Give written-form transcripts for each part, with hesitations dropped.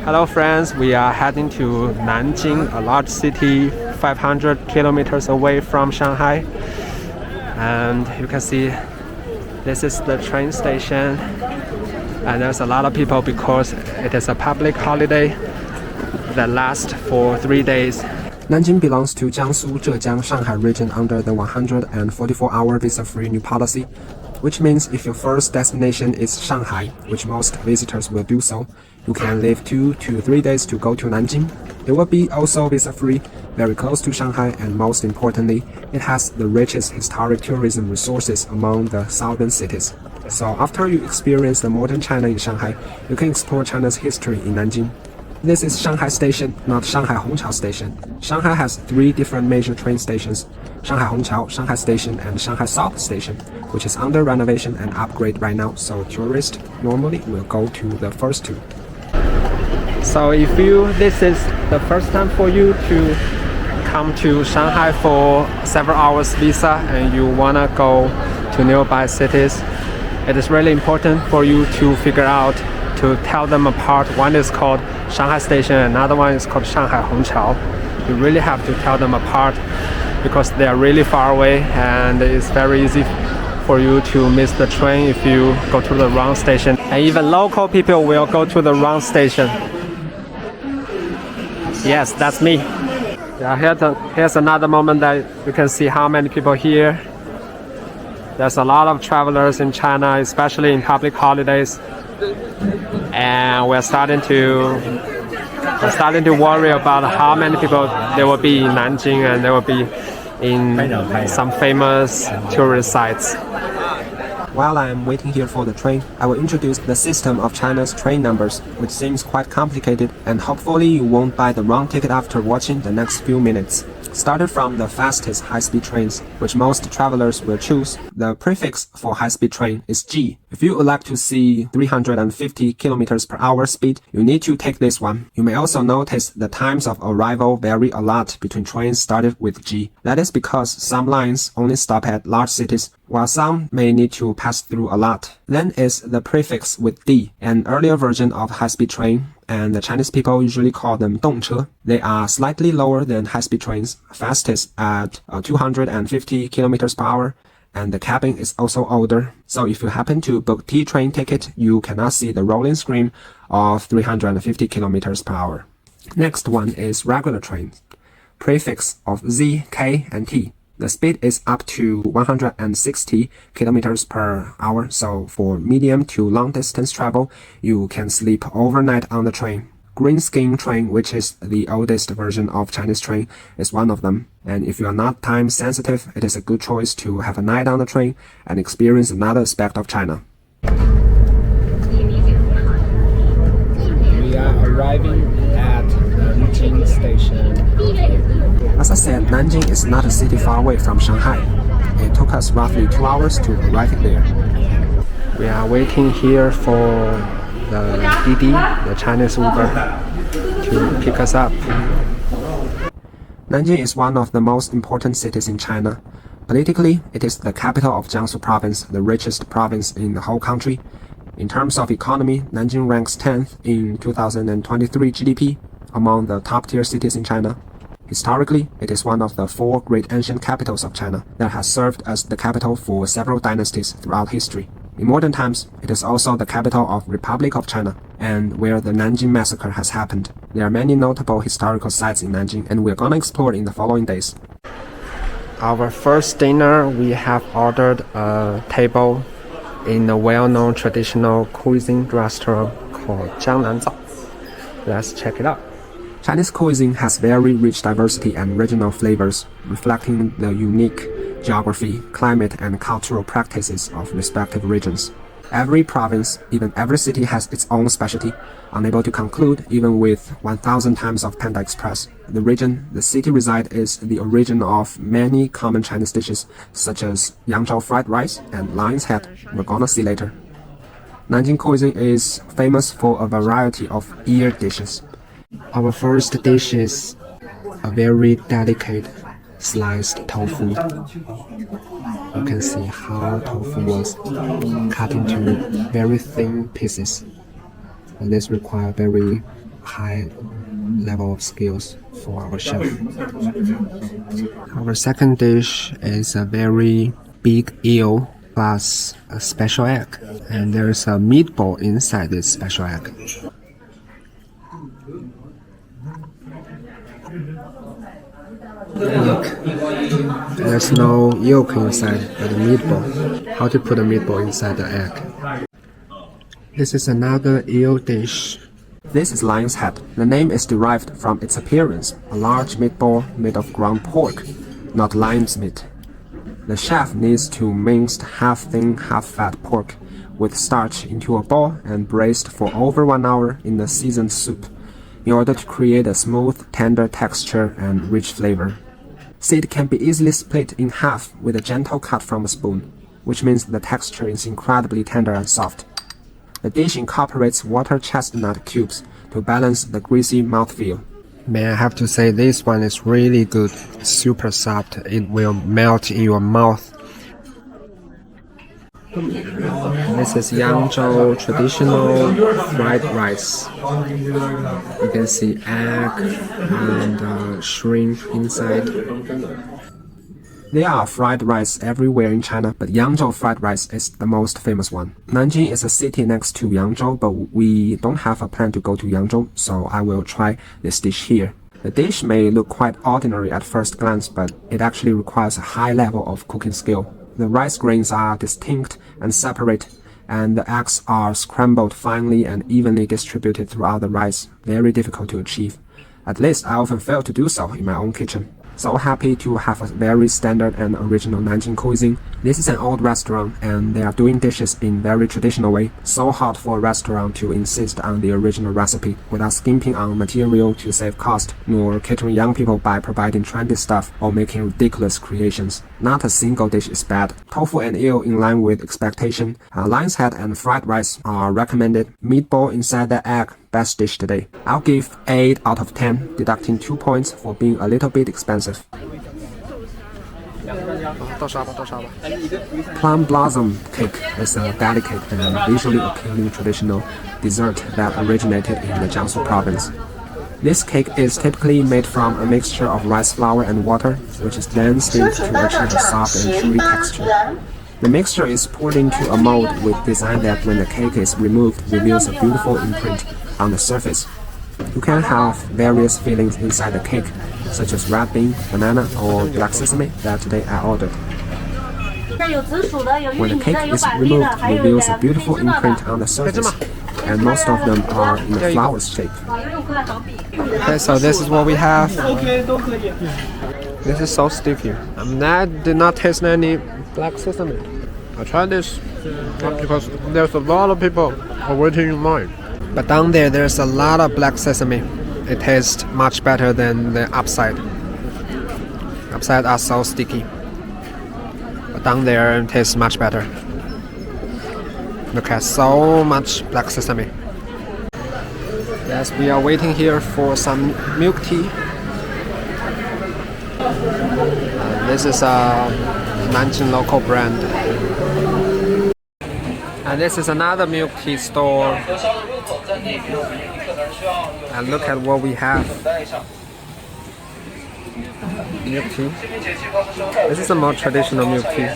Hello friends, we are heading to Nanjing, a large city 500 kilometers away from Shanghai. And you can see this is the train station. And there's a lot of people because it is a public holiday that lasts for 3 days. Nanjing belongs to Jiangsu, Zhejiang, Shanghai region under the 144-hour visa-free new policy, which means if your first destination is Shanghai, which most visitors will do so, you can leave 2 to 3 days to go to Nanjing. It will be also visa-free, very close to Shanghai, and most importantly, it has the richest historic tourism resources among the southern cities. So after you experience the modern China in Shanghai, you can explore China's history in Nanjing. This is Shanghai Station, not Shanghai Hongqiao Station. Shanghai has 3 different major train stations: Shanghai Hongqiao, Shanghai Station, and Shanghai South Station, which is under renovation and upgrade right now, so tourists normally will go to the first 2. So if this is the first time for you to come to Shanghai for several hours visa and you wanna go to nearby cities, it is really important for you to figure out to tell them apart. One is called Shanghai Station, another one is called Shanghai Hongqiao. You really have to tell them apart because they are really far away and it's very easy for you to miss the train if you go to the wrong station. And even local people will go to the wrong station. Yes, that's me. Yeah, here's another moment that you can see how many people here. There's a lot of travelers in China, especially in public holidays. And we're starting to worry about how many people there will be in Nanjing and there will be in some famous tourist sites. While I am waiting here for the train, I will introduce the system of China's train numbers, which seems quite complicated, and hopefully you won't buy the wrong ticket after watching the next few minutes. Started from the fastest high-speed trains, which most travelers will choose, the prefix for high-speed train is G. If you would like to see 350 km per hour speed, you need to take this one. You may also notice the times of arrival vary a lot between trains started with G. That is because some lines only stop at large cities, while some may need to pass through a lot. Then is the prefix with D, an earlier version of high-speed train, and the Chinese people usually call them 动车. They are slightly lower than high-speed trains, fastest at 250 km per hour, and the cabin is also older. So if you happen to book T-train ticket, you cannot see the rolling screen of 350 km per hour. Next one is regular trains, prefix of Z, K, and T. The speed is up to 160 km per hour, so for medium to long distance travel, you can sleep overnight on the train. Green Skin train, which is the oldest version of Chinese train, is one of them. And if you are not time sensitive, it is a good choice to have a night on the train and experience another aspect of China. We are arriving at Nanjing Station. As I said, Nanjing is not a city far away from Shanghai. It took us roughly 2 hours to arrive there. We are waiting here for the Didi, the Chinese Uber, to pick us up. Nanjing is one of the most important cities in China. Politically, it is the capital of Jiangsu province, the richest province in the whole country. In terms of economy, Nanjing ranks 10th in 2023 GDP among the top-tier cities in China. Historically, it is one of the 4 great ancient capitals of China that has served as the capital for several dynasties throughout history. In modern times, it is also the capital of Republic of China, and where the Nanjing Massacre has happened. There are many notable historical sites in Nanjing, and we're gonna explore in the following days. Our first dinner, we have ordered a table in a well-known traditional cuisine restaurant called Jiangnanzao. Let's check it out. Chinese cuisine has very rich diversity and regional flavors, reflecting the unique geography, climate, and cultural practices of respective regions. Every province, even every city has its own specialty. Unable to conclude, even with 1,000 times of Panda Express, the region the city resides is the origin of many common Chinese dishes, such as Yangzhou fried rice and lion's head, we're gonna see later. Nanjing cuisine is famous for a variety of ear dishes. Our first dish is a very delicate sliced tofu. You can see how tofu was cut into very thin pieces. And this requires very high level of skills for our chef. Our second dish is a very big eel plus a special egg, and there's a meatball inside this special egg. Look, there's no yolk inside, but a meatball. How to put a meatball inside the egg? This is another eel dish. This is lion's head. The name is derived from its appearance, a large meatball made of ground pork, not lion's meat. The chef needs to mince half-thin, half-fat pork with starch into a ball and braised for over 1 hour in a seasoned soup in order to create a smooth, tender texture and rich flavor. Seed can be easily split in half with a gentle cut from a spoon, which means the texture is incredibly tender and soft. The dish incorporates water chestnut cubes to balance the greasy mouthfeel. Man, I have to say this one is really good. Super soft. It will melt in your mouth. This is Yangzhou traditional fried rice. You can see egg and shrimp inside. There are fried rice everywhere in China, but Yangzhou fried rice is the most famous one. Nanjing is a city next to Yangzhou, but we don't have a plan to go to Yangzhou, so I will try this dish here. The dish may look quite ordinary at first glance, but it actually requires a high level of cooking skill. The rice grains are distinct and separate, and the eggs are scrambled finely and evenly distributed throughout the rice. Very difficult to achieve. At least I often fail to do so in my own kitchen. So happy to have a very standard and original Nanjing cuisine. This is an old restaurant and they are doing dishes in very traditional way. So hard for a restaurant to insist on the original recipe without skimping on material to save cost, nor catering young people by providing trendy stuff or making ridiculous creations. Not a single dish is bad. Tofu and eel in line with expectation. Lion's head and fried rice are recommended. Meatball inside the egg, best dish today. I'll give 8 out of 10, deducting 2 points for being a little bit expensive. Plum blossom cake is a delicate and visually appealing traditional dessert that originated in the Jiangsu province. This cake is typically made from a mixture of rice flour and water, which is then steamed to achieve a soft and chewy texture. The mixture is poured into a mold with design that when the cake is removed reveals a beautiful imprint on the surface. You can have various fillings inside the cake, such as red bean, banana, or black sesame that today I ordered. When the cake is removed, it reveals a beautiful imprint on the surface, and most of them are in the flower's shape. Okay, so this is what we have. This is so sticky. I did not taste any black sesame. I tried this because there's a lot of people waiting in line. But down there's a lot of black sesame. It tastes much better than the upside. Upside are so sticky. But down there it tastes much better. Look at so much black sesame. Yes, we are waiting here for some milk tea. This is a Nanjing local brand. And this is another milk tea store. And look at what we have. Milk tea. This is a more traditional milk tea.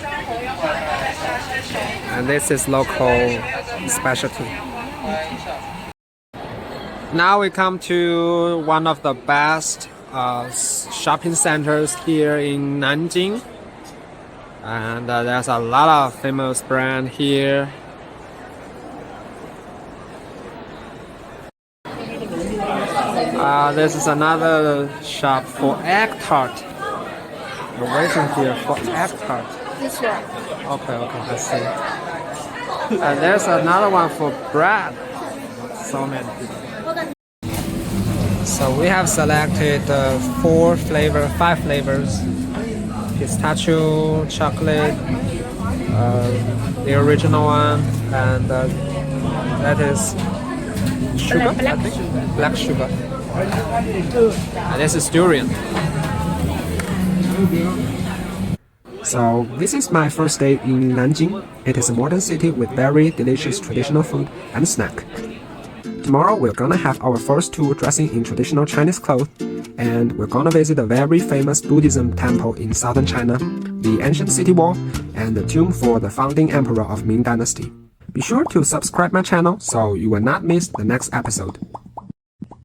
And this is local specialty. Now we come to one of the best shopping centers here in Nanjing. And there's a lot of famous brand here. This is another shop for egg tart. We're waiting here for egg tart. This one. Okay, I see. And there's another one for bread. So many people. So we have selected 5 flavors. Pistachio, chocolate, the original one, and that is sugar, I think. Black sugar. And this is durian. So this is my first day in Nanjing. It is a modern city with very delicious traditional food and snack. Tomorrow we're gonna have our first tour dressing in traditional Chinese clothes, and we're gonna visit a very famous Buddhism temple in southern China, the ancient city wall, and the tomb for the founding emperor of Ming Dynasty. Be sure to subscribe my channel so you will not miss the next episode.